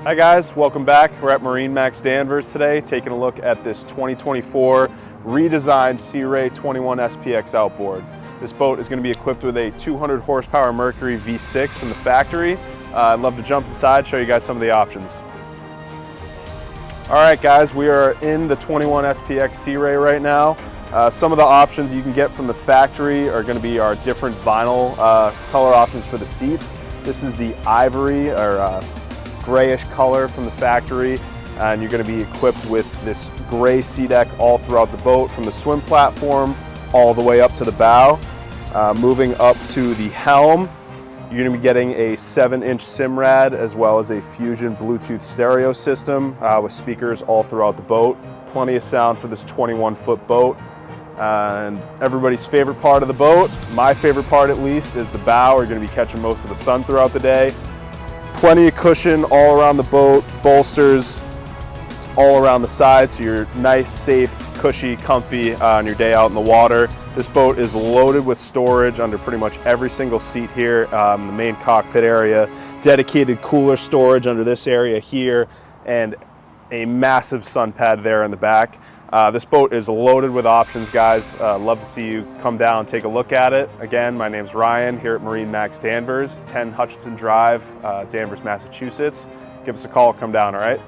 Hi guys, welcome back. We're at MarineMax Danvers today, taking a look at this 2024 redesigned Sea Ray 21 SPX outboard. This boat is going to be equipped with a 200 horsepower Mercury V6 from the factory. I'd love to jump inside, show you guys some of the options. All right guys, we are in the 21 SPX Sea Ray right now. Some of the options you can get from the factory are going to be our different vinyl color options for the seats. This is the ivory or grayish color from the factory, and you're going to be equipped with this gray sea deck all throughout the boat from the swim platform all the way up to the bow. Moving up to the helm, you're going to be getting a 7-inch Simrad as well as a Fusion Bluetooth stereo system with speakers all throughout the boat. Plenty of sound for this 21-foot boat. And everybody's favorite part of the boat, my favorite part at least, is the bow. We're going to be catching most of the sun throughout the day. Plenty of cushion all around the boat, bolsters all around the side, so you're nice, safe, cushy, comfy on your day out in the water. This boat is loaded with storage under pretty much every single seat here, the main cockpit area, dedicated cooler storage under this area here, and a massive sun pad there in the back. This boat is loaded with options, guys. Love to see you come down, take a look at it. Again, my name's Ryan here at MarineMax Danvers, 10 Hutchinson Drive, Danvers, Massachusetts. Give us a call, come down, all right?